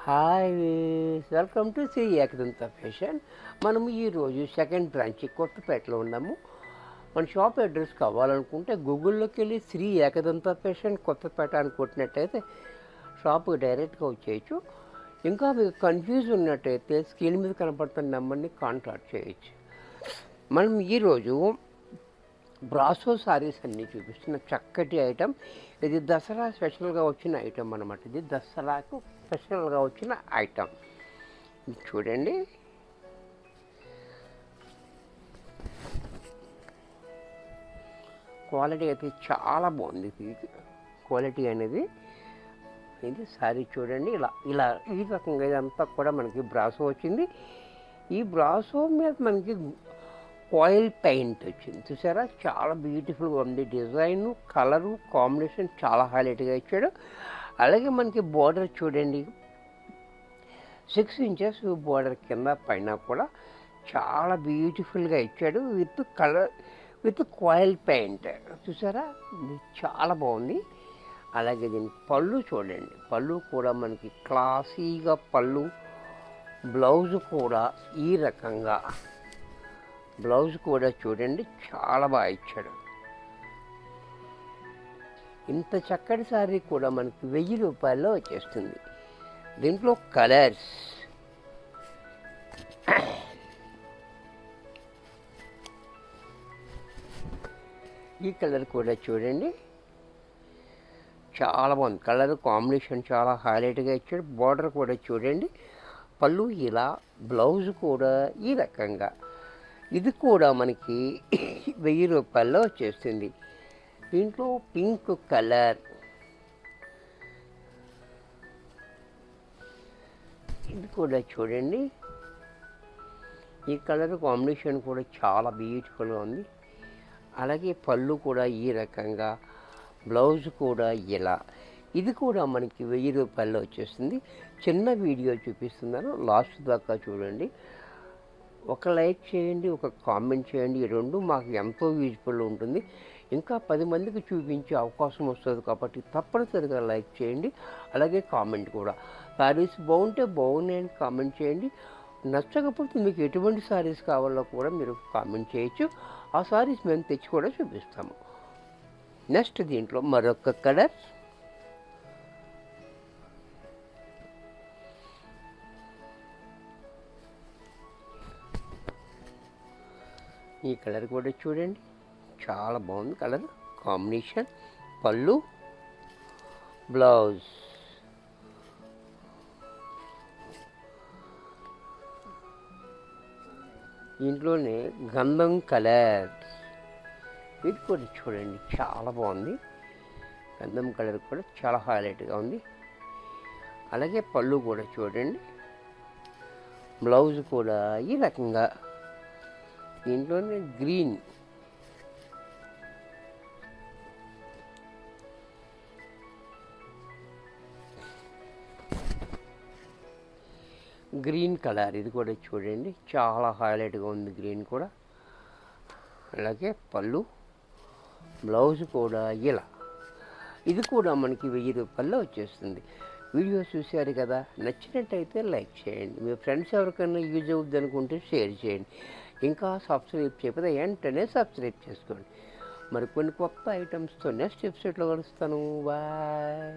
Hi welcome to Shri Ekadanta fashion. మనము ఈరోజు second branch కొత్తపేటలో ఉన్నాము. మన షాప్ అడ్రస్ కావాలనుకుంటే గూగుల్లోకి వెళ్ళి శ్రీ ఏకదంత ఫ్యాషన్ కొత్తపేట అని కొట్టినట్టయితే షాప్కి డైరెక్ట్గా వచ్చేయచ్చు. ఇంకా మీకు కన్ఫ్యూజ్ ఉన్నట్టయితే స్క్రీన్ మీద కనపడుతున్న నెంబర్ని కాంటాక్ట్ చేయొచ్చు. మనం ఈరోజు బ్రాసో సారీస్ అన్నీ చూపిస్తున్న చక్కటి ఐటమ్. ఇది దసరా స్పెషల్గా వచ్చిన ఐటమ్ అన్నమాట. ఇది దసరాకు స్పెషల్గా వచ్చిన ఐటమ్. చూడండి, క్వాలిటీ అయితే చాలా బాగుంది. క్వాలిటీ అనేది ఇది సారీ చూడండి, ఇలా ఇలా ఈ రకంగా ఇదంతా కూడా మనకి బ్రాసో వచ్చింది. ఈ బ్రాసో మీద మనకి ఆయిల్ పెయింట్ వచ్చింది, చూసారా? చాలా బ్యూటిఫుల్గా ఉంది. డిజైను, కలరు కాంబినేషన్ చాలా హైలైట్గా ఇచ్చాడు. అలాగే మనకి బోర్డర్ చూడండి, 6 ఇంచెస్ బోర్డర్ కింద పైన కూడా చాలా బ్యూటిఫుల్గా ఇచ్చాడు. With colour with oil paint, చూసారా? ఇది చాలా బాగుంది. అలాగే దీని పళ్ళు చూడండి, పళ్ళు కూడా మనకి క్లాసీగా పళ్ళు. బ్లౌజ్ కూడా ఈ రకంగా, బ్లౌజ్ కూడా చూడండి చాలా బాగా ఇచ్చాడు. ఇంత చక్కటి సారీ కూడా మనకి 1000 రూపాయల్లో వచ్చేస్తుంది. దీంట్లో కలర్స్ ఈ కలర్ కూడా చూడండి చాలా బాగుంది. కలర్ కాంబినేషన్ చాలా హైలైట్గా ఇచ్చాడు. బార్డర్ కూడా చూడండి, పళ్ళు ఇలా, బ్లౌజ్ కూడా ఈ రకంగా. ఇది కూడా మనకి 1000 రూపాయల్లో వచ్చేస్తుంది. దీంట్లో పింక్ కలర్, ఇది కూడా చూడండి, ఈ కలర్ కాంబినేషన్ కూడా చాలా బ్యూటిఫుల్గా ఉంది. అలాగే పళ్ళు కూడా ఈ రకంగా, బ్లౌజ్ కూడా ఇలా. ఇది కూడా మనకి 1000 రూపాయల్లో వచ్చేస్తుంది. చిన్న వీడియో చూపిస్తున్నాను, లాస్ట్ దాకా చూడండి. ఒక లైక్ చేయండి, ఒక కామెంట్ చేయండి. ఈ రెండు మాకు ఎంతో యూజ్ఫుల్ ఉంటుంది. ఇంకా 10 మందికి చూపించే అవకాశం వస్తుంది కాబట్టి తప్పనిసరిగా లైక్ చేయండి, అలాగే కామెంట్ కూడా. సారీస్ బాగుంటే బాగున్నాయని కామెంట్ చేయండి. నచ్చకపోతే మీకు ఎటువంటి సారీస్ కావాలో కూడా మీరు కామెంట్ చేయొచ్చు. ఆ సారీస్ మేము తెచ్చి కూడా చూపిస్తాము. నెక్స్ట్ దీంట్లో మరొక కలర్, ఈ కలర్ కూడా చూడండి చాలా బాగుంది. కలర్ కాంబినేషన్, పళ్ళు, బ్లౌజ్. దీంట్లోనే గంధం కలర్, ఇది కూడా చూడండి చాలా బాగుంది. గంధం కలర్ కూడా చాలా హైలైట్గా ఉంది. అలాగే పళ్ళు కూడా చూడండి, బ్లౌజ్ కూడా ఈ రకంగా. దీంట్లోనే గ్రీన్, గ్రీన్ కలర్, ఇది కూడా చూడండి చాలా హైలైట్గా ఉంది. గ్రీన్ కూడా. అలాగే పళ్ళు, బ్లౌజ్ కూడా ఇలా. ఇది కూడా మనకి 1000 రూపాయల్లో వచ్చేస్తుంది. వీడియో చూశారు కదా, నచ్చినట్టయితే లైక్ చేయండి. మీ ఫ్రెండ్స్ ఎవరికైనా యూజ్ అవుద్ది అనుకుంటే షేర్ చేయండి. ఇంకా సబ్స్క్రైబ్ చేయకపోతే వెంటనే సబ్స్క్రైబ్ చేసుకోండి. మరి కొన్ని కొత్త ఐటమ్స్తో నెక్స్ట్ ఎపిసోడ్లో కలుస్తాను. బాయ్.